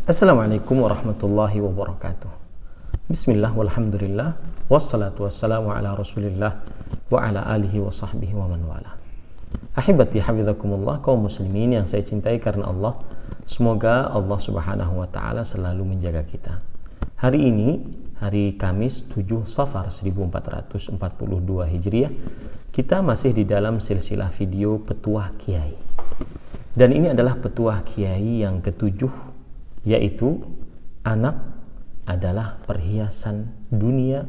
Assalamualaikum warahmatullahi wabarakatuh. Bismillah walhamdulillah wassalatu wassalamu ala rasulillah wa ala alihi wa sahbihi wa man wala. Ahibati hafizakumullah, kaum muslimin yang saya cintai karena Allah, semoga Allah subhanahu wa ta'ala selalu menjaga kita. Hari ini, hari Kamis 7 Safar 1442 Hijriah, kita masih di dalam silsilah video Petuah Kiai. Dan ini adalah Petuah Kiai yang ketujuh, yaitu anak adalah perhiasan dunia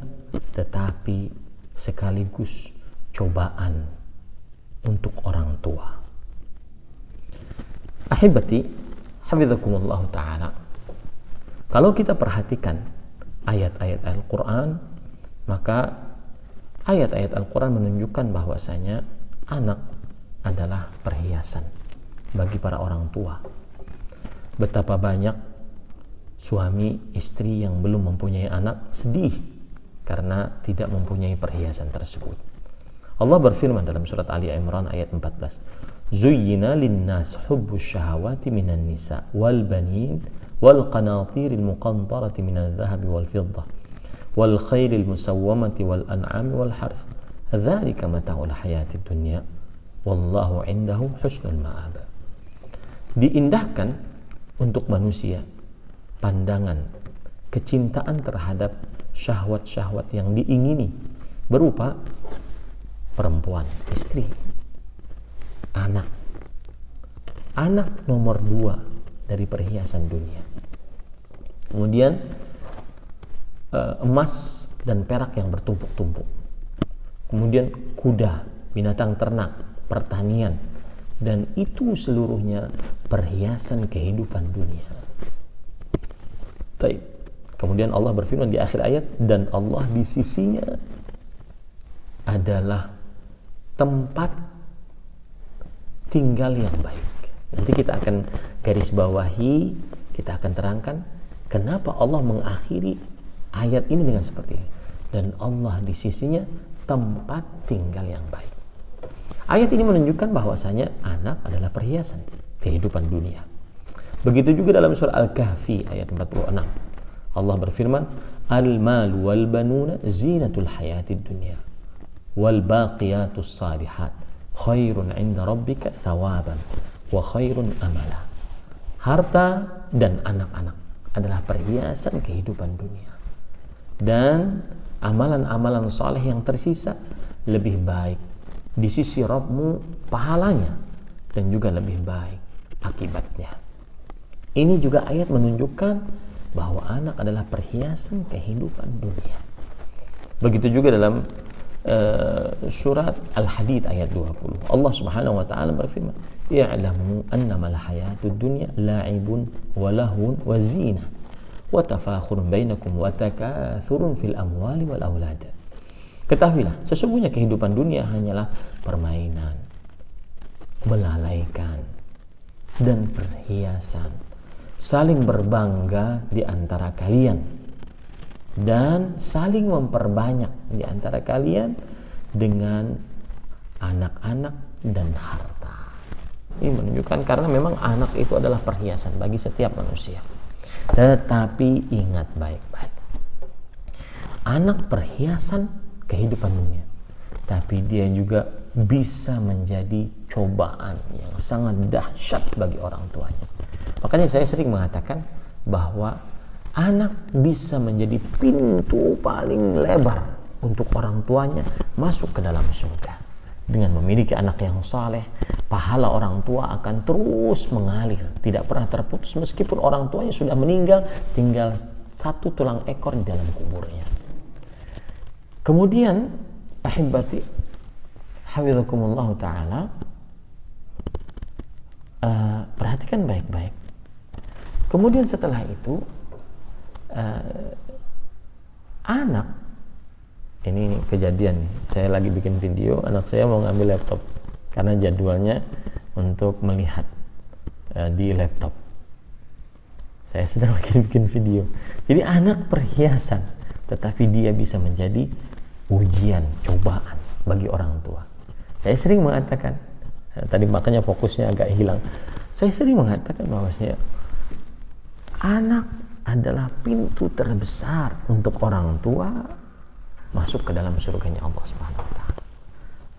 tetapi sekaligus cobaan untuk orang tua. Ahibati hafizakumullah ta'ala, kalau kita perhatikan ayat-ayat Al-Quran, maka ayat-ayat Al-Quran menunjukkan bahwasanya anak adalah perhiasan bagi para orang tua. Betapa banyak suami istri yang belum mempunyai anak sedih karena tidak mempunyai perhiasan tersebut. Allah berfirman dalam surat Ali Imran ayat 14, Zuyyina linnas hubbus syahawati minan nisa wal banin wal qanatiril muqantarati minal dhahabi wal fiddah wal khairil musawwamati wal an'ami wal harth dzalika mata'ul hayatid dunya wallahu indahu husnul ma'ab. Diindahkan untuk manusia pandangan kecintaan terhadap syahwat-syahwat yang diingini berupa perempuan, istri, anak nomor 2 dari perhiasan dunia. Kemudian emas dan perak yang bertumpuk-tumpuk, kemudian kuda, binatang ternak, pertanian, dan itu seluruhnya perhiasan kehidupan dunia. Baik. Kemudian Allah berfirman di akhir ayat, dan Allah di sisinya adalah tempat tinggal yang baik. Nanti kita akan garis bawahi, kita akan terangkan kenapa Allah mengakhiri ayat ini dengan seperti ini. Dan Allah di sisinya tempat tinggal yang baik. Ayat ini menunjukkan bahwasanya anak adalah perhiasan kehidupan dunia. Begitu juga dalam surah Al-Kahfi ayat 46. Allah berfirman, Al-malu wal banuna zinatul hayatid dunya wal baqiyatus salihat khairun 'inda rabbika thawaban wa khairun amala. Harta dan anak-anak adalah perhiasan kehidupan dunia. Dan amalan-amalan saleh yang tersisa lebih baik di sisi Rabbmu pahalanya dan juga lebih baik akibatnya. Ini juga ayat menunjukkan bahwa anak adalah perhiasan kehidupan dunia. Begitu juga dalam surat Al-Hadid ayat 20. Allah Subhanahu wa taala berfirman, "Ya'lamu annamal hayatud dunya la'ibun wa lahwun wa zinah wa tafakhurun bainakum wa takathurun fil amwali wal aulad." Ketahuilah, sesungguhnya kehidupan dunia hanyalah permainan, melalaikan, dan perhiasan, saling berbangga di antara kalian, dan saling memperbanyak di antara kalian dengan anak-anak dan harta. Ini menunjukkan karena memang anak itu adalah perhiasan bagi setiap manusia. Tetapi ingat baik-baik, anak perhiasan kehidupan dunia, tapi dia juga bisa menjadi cobaan yang sangat dahsyat bagi orang tuanya. Makanya saya sering mengatakan bahwa anak bisa menjadi pintu paling lebar untuk orang tuanya masuk ke dalam surga. Dengan memiliki anak yang saleh, pahala orang tua akan terus mengalir, tidak pernah terputus meskipun orang tuanya sudah meninggal, tinggal satu tulang ekor di dalam kuburnya. Kemudian ahibati hafizakumullah ta'ala, perhatikan baik-baik. Kemudian setelah itu anak ini kejadian nih, saya lagi bikin video, anak saya mau ngambil laptop karena jadwalnya untuk melihat di laptop. Saya sedang lagi bikin video. Jadi anak perhiasan, tetapi dia bisa menjadi ujian, cobaan bagi orang tua. Saya sering mengatakan, tadi makanya fokusnya agak hilang. Saya sering mengatakan bahwasanya Anak adalah pintu terbesar untuk orang tua masuk ke dalam surganya Allah Subhanahu wa taala.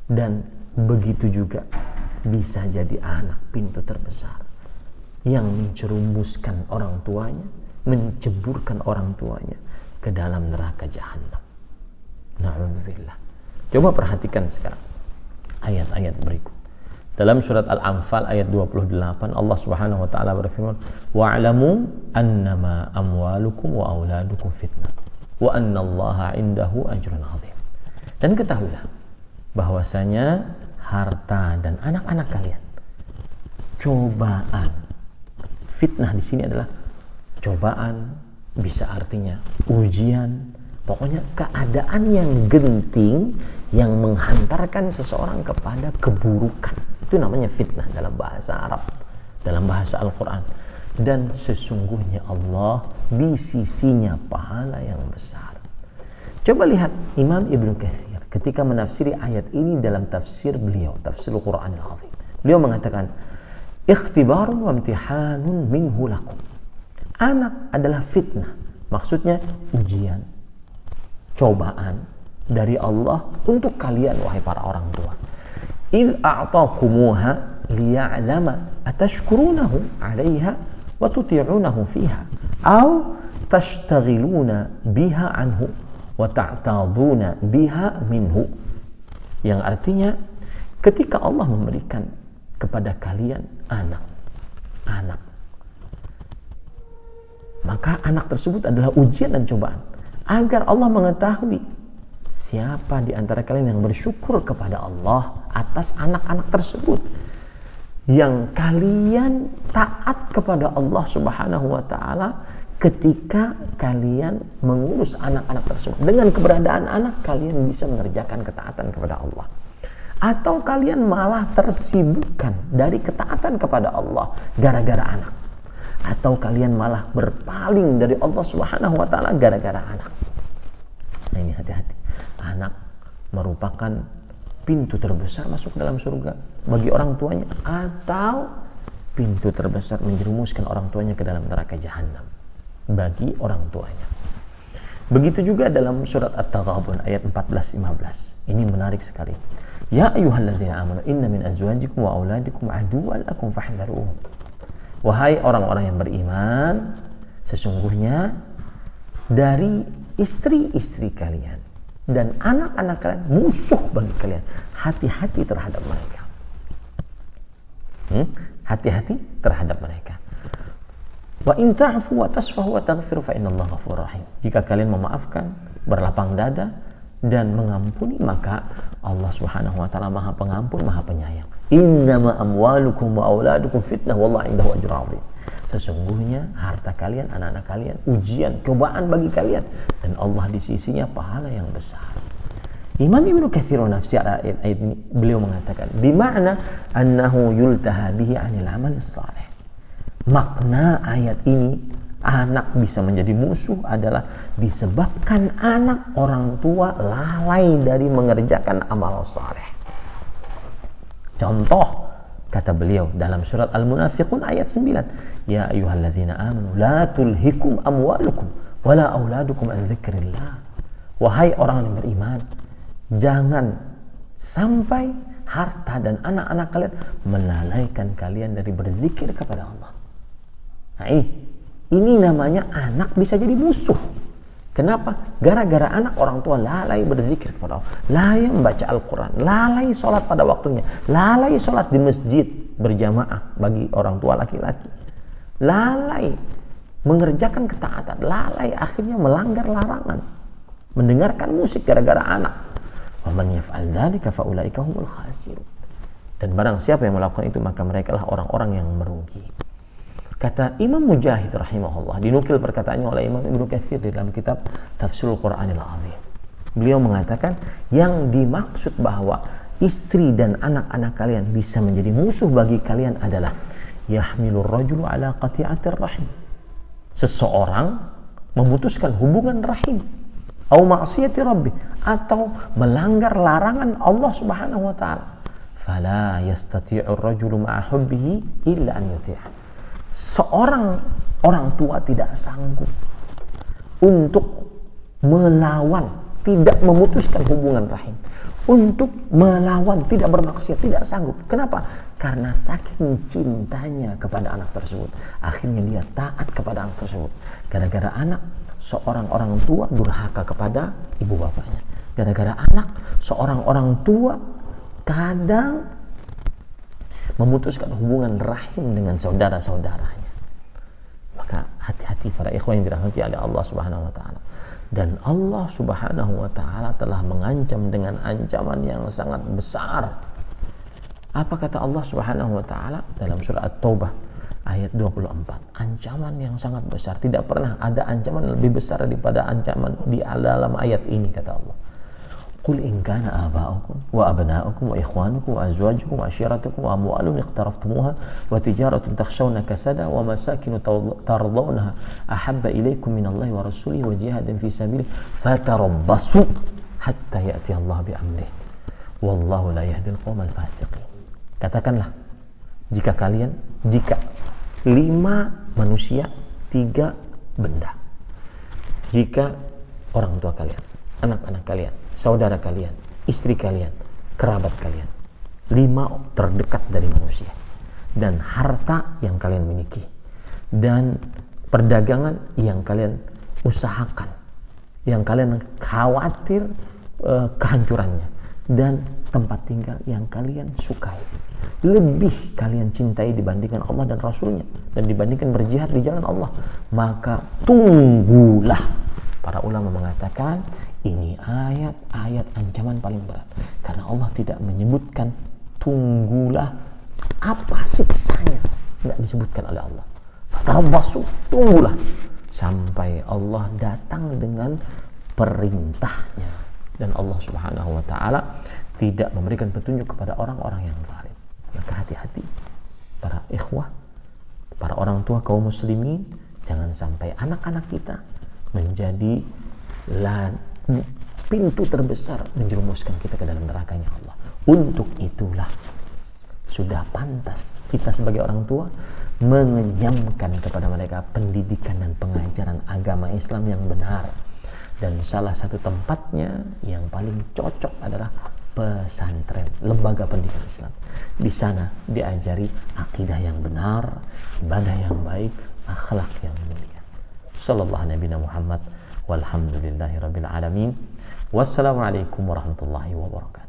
Dan begitu juga bisa jadi anak pintu terbesar yang mencerumuskan orang tuanya, menceburkan orang tuanya ke dalam neraka jahanam. Na'udzubillah. Coba perhatikan sekarang ayat-ayat berikut. Dalam surat Al-Anfal ayat 28 Allah Subhanahu wa taala berfirman, "Wa'lamu annama amwalukum wa auladukum fitnah wa annallaha 'indahu ajrun 'azim." Dan ketahuilah bahwasanya harta dan anak-anak kalian cobaan. Fitnah di sini adalah cobaan, bisa artinya ujian, pokoknya keadaan yang genting yang menghantarkan seseorang kepada keburukan. Itu namanya fitnah dalam bahasa Arab, dalam bahasa Al-Quran. Dan sesungguhnya Allah di sisinya pahala yang besar. Coba lihat Imam Ibnu Katsir ketika menafsiri ayat ini dalam tafsir beliau, tafsirul Qur'anil Azim. Beliau mengatakan, ikhtibarun wa imtihanun minhu lakum. Anak adalah fitnah, maksudnya ujian, cobaan dari Allah untuk kalian wahai para orang tua. Il a'taqumuha liya'lama atashkurunahu 'alayha wa tuti'unahu fiha aw tashtaghiluna biha anhu wa ta'taduna biha minhu. Yang artinya ketika Allah memberikan kepada kalian anak, maka anak tersebut adalah ujian dan cobaan agar Allah mengetahui siapa di antara kalian yang bersyukur kepada Allah atas anak-anak tersebut, yang kalian taat kepada Allah Subhanahu wa taala ketika kalian mengurus anak-anak tersebut. Dengan keberadaan anak, kalian bisa mengerjakan ketaatan kepada Allah. Atau kalian malah tersibukkan dari ketaatan kepada Allah gara-gara anak. Atau kalian malah berpaling dari Allah Subhanahu wa taala gara-gara anak. Nah, ini hati-hati. Anak merupakan pintu terbesar masuk dalam surga bagi orang tuanya, atau pintu terbesar menjerumuskan orang tuanya ke dalam neraka jahanam bagi orang tuanya. Begitu juga dalam surat At-Taghabun ayat 14-15. Ini menarik sekali. Ya ayyuhalladzina amanu inna min azwajikum wa auladikum aduwwan lakum fahdharuhum. Wahai orang-orang yang beriman, sesungguhnya dari istri-istri kalian dan anak-anak kalian musuh bagi kalian. Hati-hati terhadap mereka. Hati-hati terhadap mereka. Wa in ta'fu wa tasfahu wa taghfiru fa innallaha ghafurur rahim. Jika kalian memaafkan, berlapang dada dan mengampuni, maka Allah Subhanahu wa taala Maha Pengampun, Maha Penyayang. Innama amwalukum wa auladukum fitnah wallahu indahu ajrun 'azim. Sesungguhnya harta kalian, anak-anak kalian ujian, cobaan bagi kalian, dan Allah di sisinya pahala yang besar. Imam Ibnu Katsir menafsir ayat ini, beliau mengatakan bima'na annahu yultaha bihi 'anil 'amali shalih. Makna ayat ini, anak bisa menjadi musuh adalah disebabkan anak orang tua lalai dari mengerjakan amal saleh. Contoh, kata beliau dalam surat Al-Munafiqun ayat 9, ya ayyuhalladzina amanu la tulhikum amwalukum wala auladukum an dzikrillah. Wahai orang yang beriman, jangan sampai harta dan anak-anak kalian melalaikan kalian dari berzikir kepada Allah. Nah, ini namanya anak bisa jadi musuh. Kenapa? Gara-gara anak orang tua lalai berzikir kepada Allah, lalai membaca Al-Quran, lalai sholat pada waktunya, lalai sholat di masjid berjamaah bagi orang tua laki-laki, lalai mengerjakan ketaatan, lalai akhirnya melanggar larangan, mendengarkan musik gara-gara anak. Wa man yaf'al dzalika fa ulaika humul khasirun. Dan barang siapa yang melakukan itu, maka merekalah orang-orang yang merugi. Kata Imam Mujahid rahimahullah, dinukil perkataannya oleh Imam Ibnu Katsir di dalam kitab Tafsirul Qur'anil Azim. Beliau mengatakan yang dimaksud bahwa istri dan anak-anak kalian bisa menjadi musuh bagi kalian adalah yahmilur rajulu ala qati'atir rahim. Seseorang memutuskan hubungan rahim, au ma'siyati rabbih, atau melanggar larangan Allah Subhanahu wa taala. Fala yastati'ur rajulu ma'a hubbihi illa an yuti'a. Seorang orang tua tidak sanggup untuk melawan, tidak memutuskan hubungan rahim, untuk melawan, tidak bermaksiat, tidak sanggup. Kenapa? Karena saking cintanya kepada anak tersebut, akhirnya dia taat kepada anak tersebut. Gara-gara anak, seorang orang tua durhaka kepada ibu bapaknya. Gara-gara anak, seorang orang tua kadang memutuskan hubungan rahim dengan saudara-saudaranya. Maka hati-hati para ikhwan yang dirahmati oleh Allah Subhanahu wa taala. Dan Allah Subhanahu wa taala telah mengancam dengan ancaman yang sangat besar. Apa kata Allah Subhanahu wa taala dalam surah At-Taubah ayat 24? Ancaman yang sangat besar. Tidak pernah ada ancaman lebih besar daripada ancaman di dalam ayat ini, kata Allah. Qul in kana aba'ukum wa abna'ukum wa ikhwanukum wa azwajukum wa ashiratukum wa amwalun iqtaraftumuha wa tijaratun takhshawna kasada wa masakinu tardawnaha ahabba ilaykum minallahi wa rasulihi wa jihadin fi sabilihi fatarabbasu hatta ya'ti Allah bi amrihi wallahu la yahdil qaumal fasiqin. Katakanlah, jika 5 manusia 3 benda, jika orang tua kalian, anak-anak kalian, saudara kalian, istri kalian, kerabat kalian, 5 terdekat dari manusia, dan harta yang kalian miliki, dan perdagangan yang kalian usahakan, yang kalian khawatir kehancurannya, dan tempat tinggal yang kalian sukai, lebih kalian cintai dibandingkan Allah dan Rasulnya, dan dibandingkan berjihad di jalan Allah, maka tunggulah. Para ulama mengatakan ini ayat ancaman paling berat, karena Allah tidak menyebutkan tunggulah apa siksanya, tidak disebutkan oleh Allah. Fatarabbasu, tunggulah sampai Allah datang dengan perintahnya. Dan Allah Subhanahu wa taala tidak memberikan petunjuk kepada orang-orang yang zalim. Maka hati-hati para ikhwah, para orang tua kaum muslimin, jangan sampai anak-anak kita menjadi pintu terbesar menjerumuskan kita ke dalam nerakanya Allah. Untuk itulah sudah pantas kita sebagai orang tua mengenyamkan kepada mereka pendidikan dan pengajaran agama Islam yang benar. Dan salah satu tempatnya yang paling cocok adalah pesantren, lembaga pendidikan Islam. Di sana diajari akidah yang benar, ibadah yang baik, akhlak yang mulia. Sallallahu Nabi Muhammad walhamdulillahi rabbil alamin. Wassalamualaikum warahmatullahi wabarakatuh.